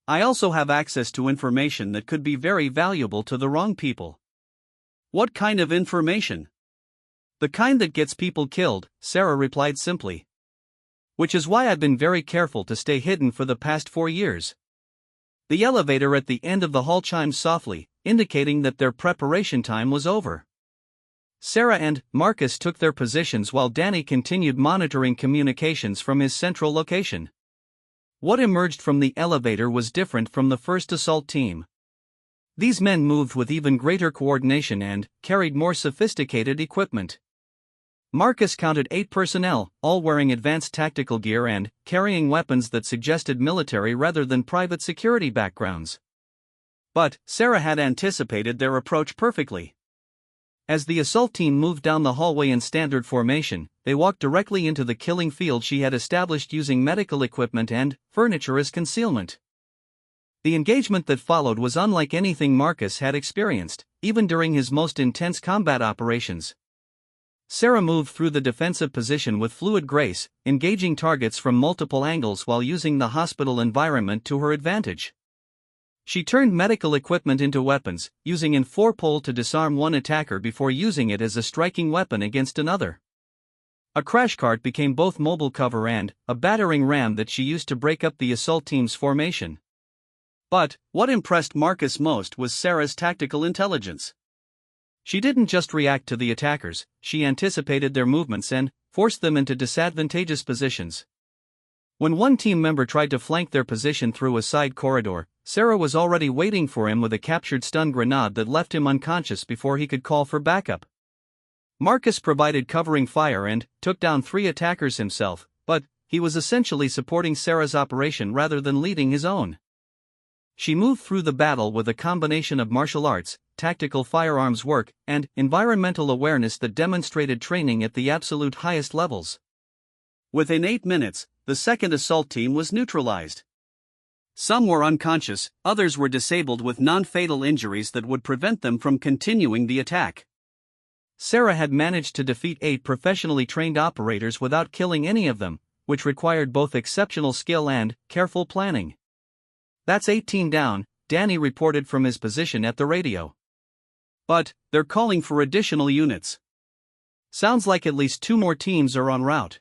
I also have access to information that could be very valuable to the wrong people." "What kind of information?" "The kind that gets people killed," Sarah replied simply. "Which is why I've been very careful to stay hidden for the past 4 years." The elevator at the end of the hall chimed softly, indicating that their preparation time was over. Sarah and Marcus took their positions while Danny continued monitoring communications from his central location. What emerged from the elevator was different from the first assault team. These men moved with even greater coordination and carried more sophisticated equipment. Marcus counted 8 personnel, all wearing advanced tactical gear and carrying weapons that suggested military rather than private security backgrounds. But Sarah had anticipated their approach perfectly. As the assault team moved down the hallway in standard formation, they walked directly into the killing field she had established using medical equipment and furniture as concealment. The engagement that followed was unlike anything Marcus had experienced, even during his most intense combat operations. Sarah moved through the defensive position with fluid grace, engaging targets from multiple angles while using the hospital environment to her advantage. She turned medical equipment into weapons, using an 4-pole to disarm one attacker before using it as a striking weapon against another. A crash cart became both mobile cover and a battering ram that she used to break up the assault team's formation. But what impressed Marcus most was Sarah's tactical intelligence. She didn't just react to the attackers, she anticipated their movements and forced them into disadvantageous positions. When one team member tried to flank their position through a side corridor, Sarah was already waiting for him with a captured stun grenade that left him unconscious before he could call for backup. Marcus provided covering fire and took down 3 attackers himself, but he was essentially supporting Sarah's operation rather than leading his own. She moved through the battle with a combination of martial arts, tactical firearms work, and environmental awareness that demonstrated training at the absolute highest levels. Within 8 minutes, the second assault team was neutralized. Some were unconscious, others were disabled with non-fatal injuries that would prevent them from continuing the attack. Sarah had managed to defeat 8 professionally trained operators without killing any of them, which required both exceptional skill and careful planning. "That's 18 down," Danny reported from his position at the radio. "But they're calling for additional units. Sounds like at least 2 more teams are en route."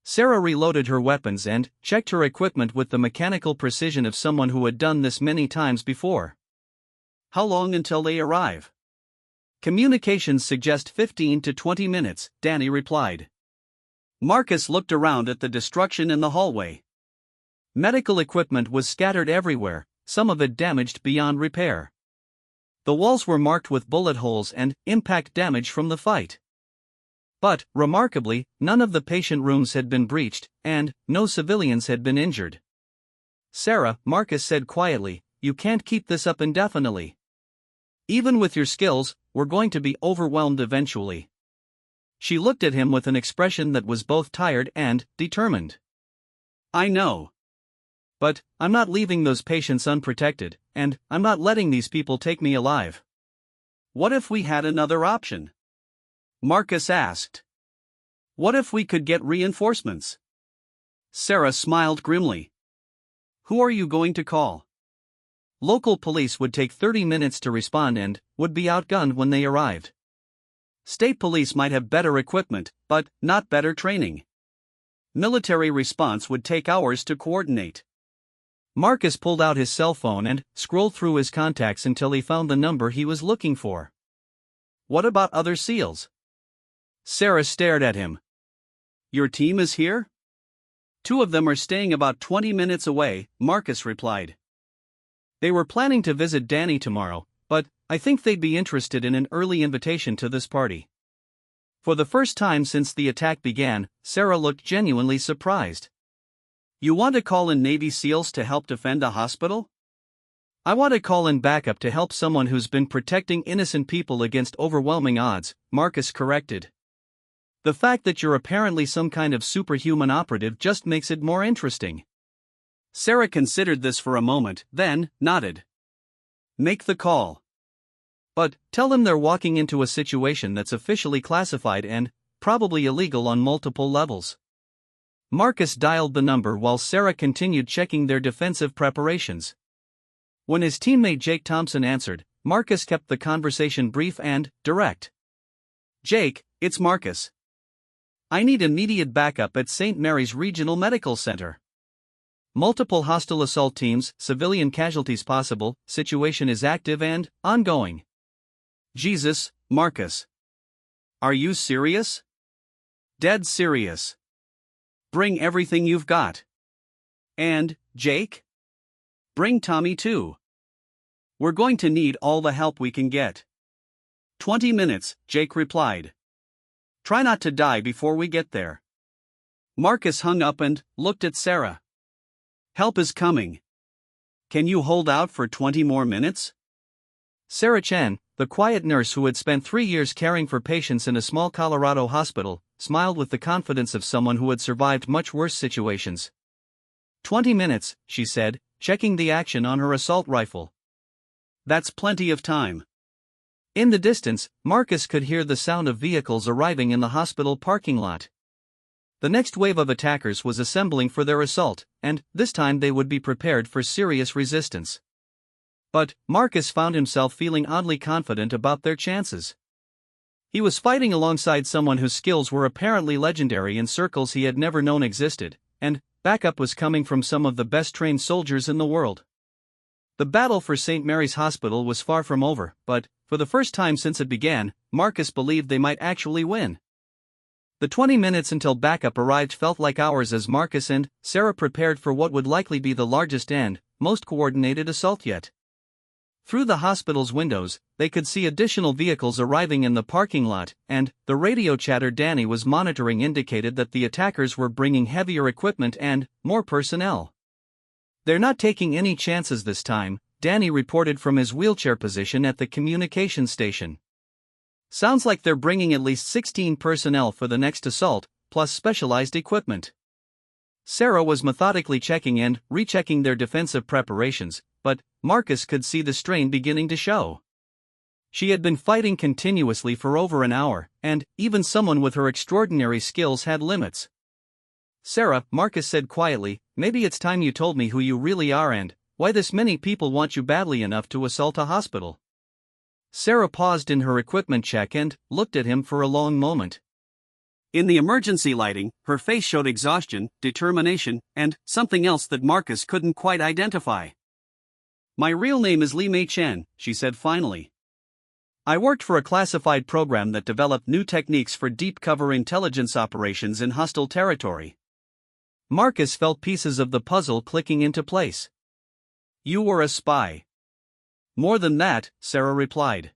Sarah reloaded her weapons and checked her equipment with the mechanical precision of someone who had done this many times before. "How long until they arrive?" "Communications suggest 15 to 20 minutes, Danny replied. Marcus looked around at the destruction in the hallway. Medical equipment was scattered everywhere, some of it damaged beyond repair. The walls were marked with bullet holes and impact damage from the fight. But, remarkably, none of the patient rooms had been breached, and no civilians had been injured. "Sarah," Marcus said quietly, "you can't keep this up indefinitely. Even with your skills, we're going to be overwhelmed eventually. She looked at him with an expression that was both tired and determined. I know. But I'm not leaving those patients unprotected, and I'm not letting these people take me alive. What if we had another option? Marcus asked. What if we could get reinforcements? Sarah smiled grimly. Who are you going to call? Local police would take 30 minutes to respond and would be outgunned when they arrived. State police might have better equipment, but not better training. Military response would take hours to coordinate. Marcus pulled out his cell phone and scrolled through his contacts until he found the number he was looking for. What about other SEALs? Sarah stared at him. Your team is here? 2 of them are staying about 20 minutes away, Marcus replied. They were planning to visit Danny tomorrow, but I think they'd be interested in an early invitation to this party. For the first time since the attack began, Sarah looked genuinely surprised. You want to call in Navy SEALs to help defend a hospital? I want to call in backup to help someone who's been protecting innocent people against overwhelming odds, Marcus corrected. The fact that you're apparently some kind of superhuman operative just makes it more interesting. Sarah considered this for a moment, then nodded. Make the call. But tell them they're walking into a situation that's officially classified and probably illegal on multiple levels. Marcus dialed the number while Sarah continued checking their defensive preparations. When his teammate Jake Thompson answered, Marcus kept the conversation brief and direct. Jake, it's Marcus. I need immediate backup at St. Mary's Regional Medical Center. Multiple hostile assault teams, civilian casualties possible, situation is active and ongoing. Jesus, Marcus. Are you serious? Dead serious. Bring everything you've got. And, Jake? Bring Tommy too. We're going to need all the help we can get. 20 minutes, Jake replied. Try not to die before we get there. Marcus hung up and looked at Sarah. Help is coming. Can you hold out for 20 more minutes? Sarah Chen, the quiet nurse who had spent 3 years caring for patients in a small Colorado hospital, smiled with the confidence of someone who had survived much worse situations. 20 minutes, she said, checking the action on her assault rifle. That's plenty of time. In the distance, Marcus could hear the sound of vehicles arriving in the hospital parking lot. The next wave of attackers was assembling for their assault, and this time they would be prepared for serious resistance. But Marcus found himself feeling oddly confident about their chances. He was fighting alongside someone whose skills were apparently legendary in circles he had never known existed, and backup was coming from some of the best-trained soldiers in the world. The battle for St. Mary's Hospital was far from over, but, for the first time since it began, Marcus believed they might actually win. The 20 minutes until backup arrived felt like hours as Marcus and Sarah prepared for what would likely be the largest and most coordinated assault yet. Through the hospital's windows, they could see additional vehicles arriving in the parking lot, and the radio chatter Danny was monitoring indicated that the attackers were bringing heavier equipment and more personnel. They're not taking any chances this time, Danny reported from his wheelchair position at the communications station. Sounds like they're bringing at least 16 personnel for the next assault, plus specialized equipment. Sarah was methodically checking and rechecking their defensive preparations, but Marcus could see the strain beginning to show. She had been fighting continuously for over an hour, and even someone with her extraordinary skills had limits. Sarah, Marcus said quietly, maybe it's time you told me who you really are and why this many people want you badly enough to assault a hospital. Sarah paused in her equipment check and looked at him for a long moment. In the emergency lighting, her face showed exhaustion, determination, and something else that Marcus couldn't quite identify. My real name is Li Mei Chen, she said finally. I worked for a classified program that developed new techniques for deep cover intelligence operations in hostile territory. Marcus felt pieces of the puzzle clicking into place. You were a spy. More than that, Sarah replied.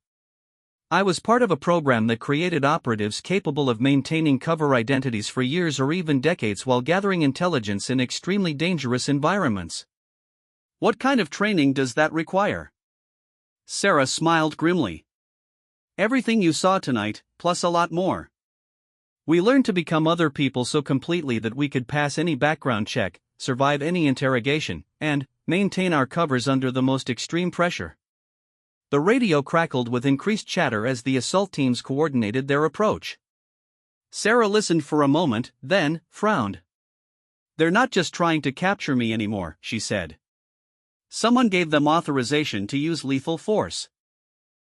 I was part of a program that created operatives capable of maintaining cover identities for years or even decades while gathering intelligence in extremely dangerous environments. What kind of training does that require? Sarah smiled grimly. Everything you saw tonight, plus a lot more. We learned to become other people so completely that we could pass any background check, survive any interrogation, and maintain our covers under the most extreme pressure. The radio crackled with increased chatter as the assault teams coordinated their approach. Sarah listened for a moment, then frowned. "They're not just trying to capture me anymore," she said. "Someone gave them authorization to use lethal force."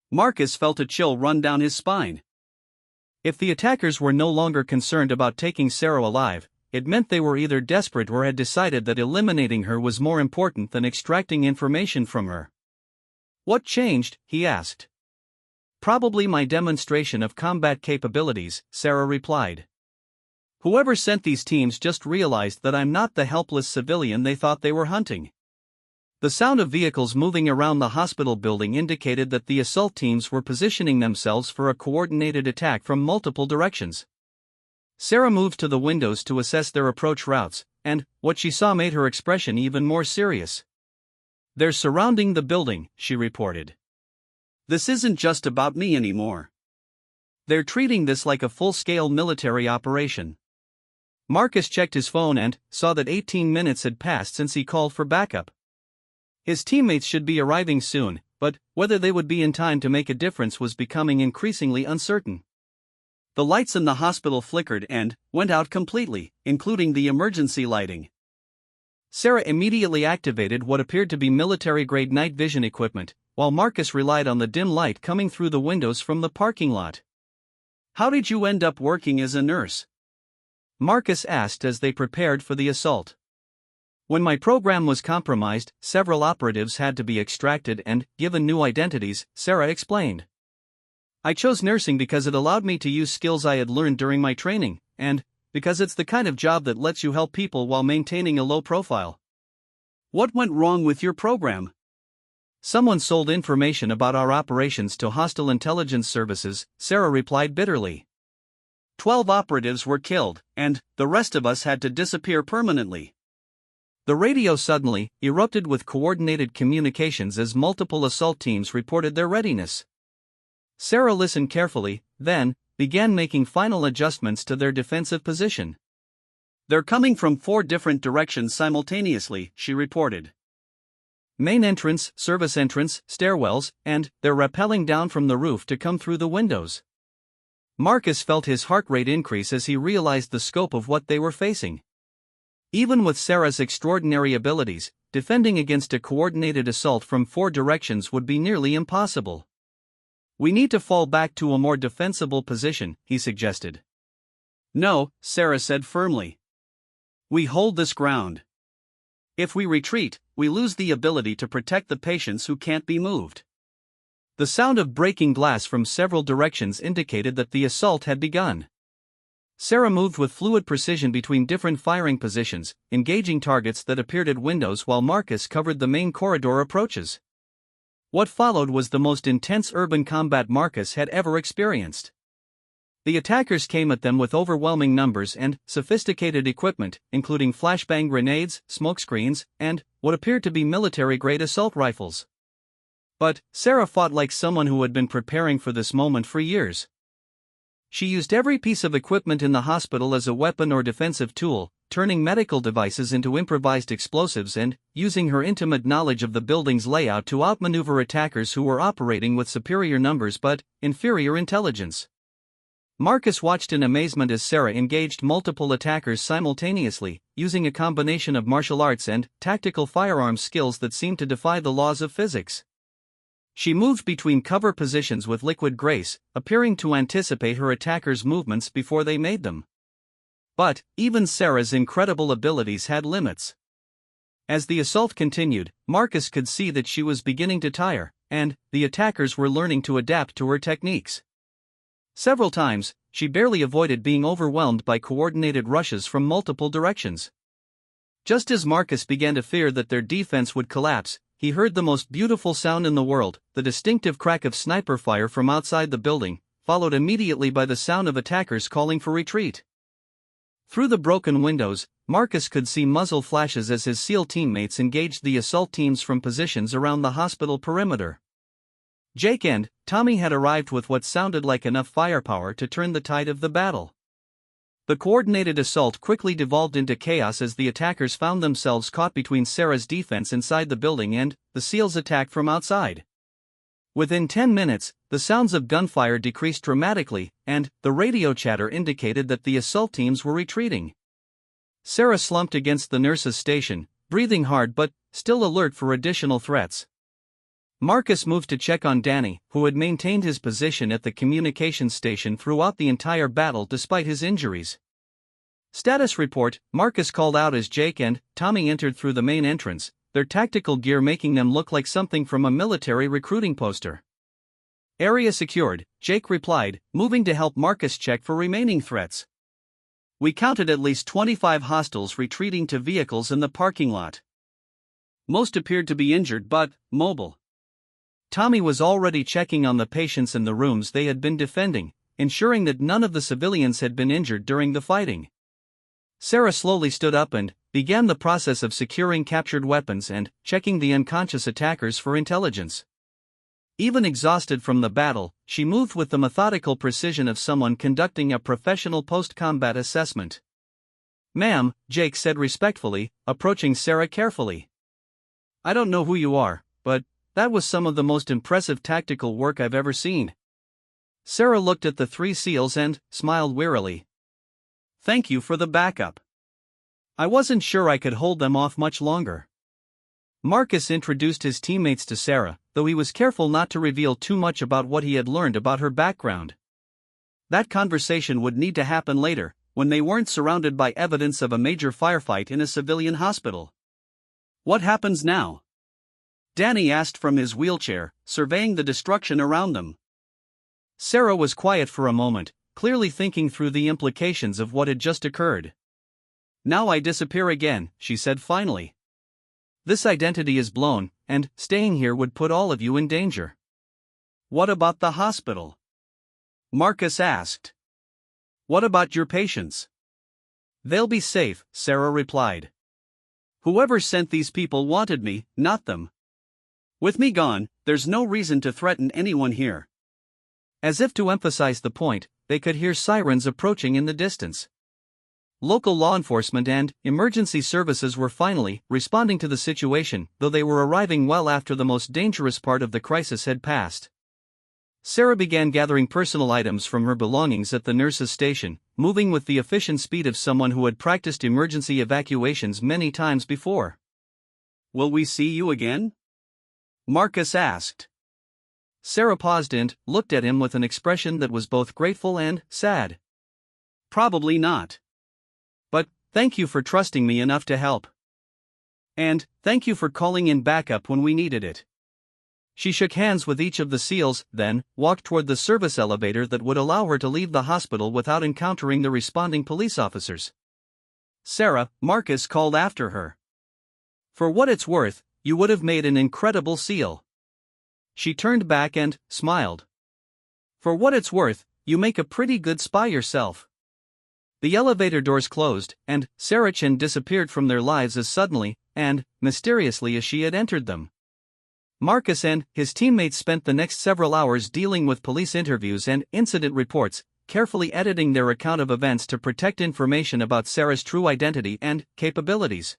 Marcus felt a chill run down his spine. If the attackers were no longer concerned about taking Sarah alive, it meant they were either desperate or had decided that eliminating her was more important than extracting information from her. "What changed?" he asked. "Probably my demonstration of combat capabilities," Sarah replied. "Whoever sent these teams just realized that I'm not the helpless civilian they thought they were hunting." The sound of vehicles moving around the hospital building indicated that the assault teams were positioning themselves for a coordinated attack from multiple directions. Sarah moved to the windows to assess their approach routes, and what she saw made her expression even more serious. "They're surrounding the building," she reported. "This isn't just about me anymore. They're treating this like a full-scale military operation." Marcus checked his phone and saw that 18 minutes had passed since he called for backup. His teammates should be arriving soon, but whether they would be in time to make a difference was becoming increasingly uncertain. The lights in the hospital flickered and went out completely, including the emergency lighting. Sarah immediately activated what appeared to be military-grade night vision equipment, while Marcus relied on the dim light coming through the windows from the parking lot. "How did you end up working as a nurse?" Marcus asked as they prepared for the assault. "When my program was compromised, several operatives had to be extracted and given new identities," Sarah explained. "I chose nursing because it allowed me to use skills I had learned during my training, and because it's the kind of job that lets you help people while maintaining a low profile." "What went wrong with your program?" "Someone sold information about our operations to hostile intelligence services," Sarah replied bitterly. 12 operatives were killed, and the rest of us had to disappear permanently." The radio suddenly erupted with coordinated communications as multiple assault teams reported their readiness. Sarah listened carefully, then began making final adjustments to their defensive position. "They're coming from 4 different directions simultaneously," she reported. "Main entrance, service entrance, stairwells, and they're rappelling down from the roof to come through the windows." Marcus felt his heart rate increase as he realized the scope of what they were facing. Even with Sarah's extraordinary abilities, defending against a coordinated assault from 4 directions would be nearly impossible. "We need to fall back to a more defensible position," he suggested. "No," Sarah said firmly. "We hold this ground. If we retreat, we lose the ability to protect the patients who can't be moved." The sound of breaking glass from several directions indicated that the assault had begun. Sarah moved with fluid precision between different firing positions, engaging targets that appeared at windows while Marcus covered the main corridor approaches. What followed was the most intense urban combat Marcus had ever experienced. The attackers came at them with overwhelming numbers and sophisticated equipment, including flashbang grenades, smoke screens, and what appeared to be military-grade assault rifles. But Sarah fought like someone who had been preparing for this moment for years. She used every piece of equipment in the hospital as a weapon or defensive tool, turning medical devices into improvised explosives and using her intimate knowledge of the building's layout to outmaneuver attackers who were operating with superior numbers but inferior intelligence. Marcus watched in amazement as Sarah engaged multiple attackers simultaneously, using a combination of martial arts and tactical firearms skills that seemed to defy the laws of physics. She moved between cover positions with liquid grace, appearing to anticipate her attackers' movements before they made them. But even Sarah's incredible abilities had limits. As the assault continued, Marcus could see that she was beginning to tire, and the attackers were learning to adapt to her techniques. Several times, she barely avoided being overwhelmed by coordinated rushes from multiple directions. Just as Marcus began to fear that their defense would collapse, he heard the most beautiful sound in the world, the distinctive crack of sniper fire from outside the building, followed immediately by the sound of attackers calling for retreat. Through the broken windows, Marcus could see muzzle flashes as his SEAL teammates engaged the assault teams from positions around the hospital perimeter. Jake and Tommy had arrived with what sounded like enough firepower to turn the tide of the battle. The coordinated assault quickly devolved into chaos as the attackers found themselves caught between Sarah's defense inside the building and the SEALs' attack from outside. Within 10 minutes, the sounds of gunfire decreased dramatically, and the radio chatter indicated that the assault teams were retreating. Sarah slumped against the nurse's station, breathing hard but still alert for additional threats. Marcus moved to check on Danny, who had maintained his position at the communications station throughout the entire battle despite his injuries. Status report: Marcus called out as Jake and Tommy entered through the main entrance, their tactical gear making them look like something from a military recruiting poster. Area secured, Jake replied, moving to help Marcus check for remaining threats. We counted at least 25 hostiles retreating to vehicles in the parking lot. Most appeared to be injured but mobile. Tommy was already checking on the patients in the rooms they had been defending, ensuring that none of the civilians had been injured during the fighting. Sarah slowly stood up and began the process of securing captured weapons and checking the unconscious attackers for intelligence. Even exhausted from the battle, she moved with the methodical precision of someone conducting a professional post-combat assessment. "Ma'am," Jake said respectfully, approaching Sarah carefully. "I don't know who you are, but that was some of the most impressive tactical work I've ever seen." Sarah looked at the 3 SEALs and smiled wearily. "Thank you for the backup. I wasn't sure I could hold them off much longer." Marcus introduced his teammates to Sarah, though he was careful not to reveal too much about what he had learned about her background. That conversation would need to happen later, when they weren't surrounded by evidence of a major firefight in a civilian hospital. "What happens now?" Danny asked from his wheelchair, surveying the destruction around them. Sarah was quiet for a moment, clearly thinking through the implications of what had just occurred. "Now I disappear again," she said finally. "This identity is blown, and staying here would put all of you in danger." "What about the hospital?" Marcus asked. "What about your patients?" "They'll be safe," Sarah replied. "Whoever sent these people wanted me, not them. With me gone, there's no reason to threaten anyone here." As if to emphasize the point, they could hear sirens approaching in the distance. Local law enforcement and emergency services were finally responding to the situation, though they were arriving well after the most dangerous part of the crisis had passed. Sarah began gathering personal items from her belongings at the nurse's station, moving with the efficient speed of someone who had practiced emergency evacuations many times before. "Will we see you again?" Marcus asked. Sarah paused and looked at him with an expression that was both grateful and sad. "Probably not. But thank you for trusting me enough to help. And thank you for calling in backup when we needed it." She shook hands with each of the SEALs, then walked toward the service elevator that would allow her to leave the hospital without encountering the responding police officers. "Sarah," Marcus called after her. "For what it's worth, you would have made an incredible SEAL." She turned back and smiled. "For what it's worth, you make a pretty good spy yourself." The elevator doors closed, and Sarah Chen disappeared from their lives as suddenly and mysteriously as she had entered them. Marcus and his teammates spent the next several hours dealing with police interviews and incident reports, carefully editing their account of events to protect information about Sarah's true identity and capabilities.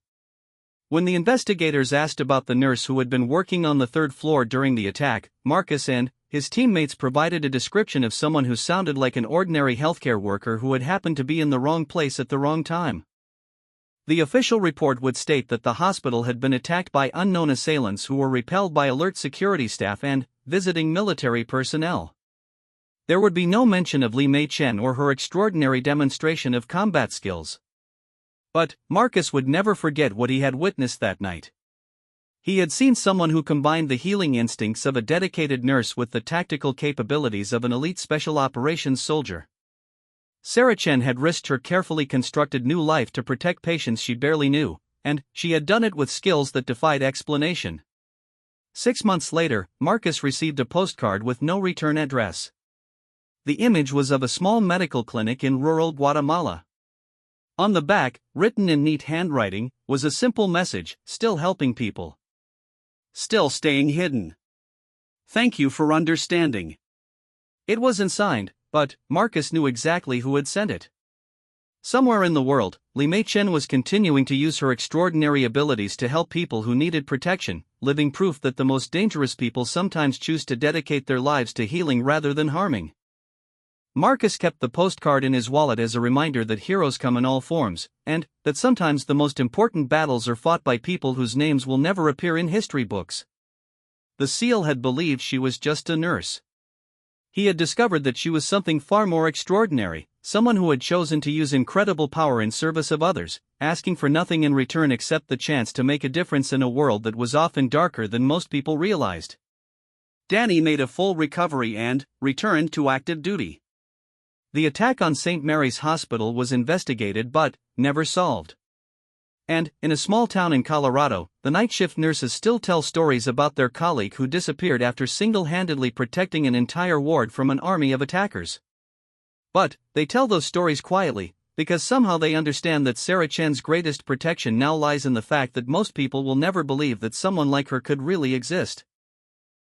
When the investigators asked about the nurse who had been working on the 3rd floor during the attack, Marcus and his teammates provided a description of someone who sounded like an ordinary healthcare worker who had happened to be in the wrong place at the wrong time. The official report would state that the hospital had been attacked by unknown assailants who were repelled by alert security staff and visiting military personnel. There would be no mention of Li Mei Chen or her extraordinary demonstration of combat skills. But Marcus would never forget what he had witnessed that night. He had seen someone who combined the healing instincts of a dedicated nurse with the tactical capabilities of an elite special operations soldier. Sarah Chen had risked her carefully constructed new life to protect patients she barely knew, and she had done it with skills that defied explanation. 6 months later, Marcus received a postcard with no return address. The image was of a small medical clinic in rural Guatemala. On the back, written in neat handwriting, was a simple message: still helping people. Still staying hidden. Thank you for understanding. It wasn't signed, but Marcus knew exactly who had sent it. Somewhere in the world, Li Mei Chen was continuing to use her extraordinary abilities to help people who needed protection, living proof that the most dangerous people sometimes choose to dedicate their lives to healing rather than harming. Marcus kept the postcard in his wallet as a reminder that heroes come in all forms, and that sometimes the most important battles are fought by people whose names will never appear in history books. The seal had believed she was just a nurse. He had discovered that she was something far more extraordinary, someone who had chosen to use incredible power in service of others, asking for nothing in return except the chance to make a difference in a world that was often darker than most people realized. Danny made a full recovery and returned to active duty. The attack on St. Mary's Hospital was investigated but never solved. And, in a small town in Colorado, the night shift nurses still tell stories about their colleague who disappeared after single-handedly protecting an entire ward from an army of attackers. But, they tell those stories quietly, because somehow they understand that Sarah Chen's greatest protection now lies in the fact that most people will never believe that someone like her could really exist.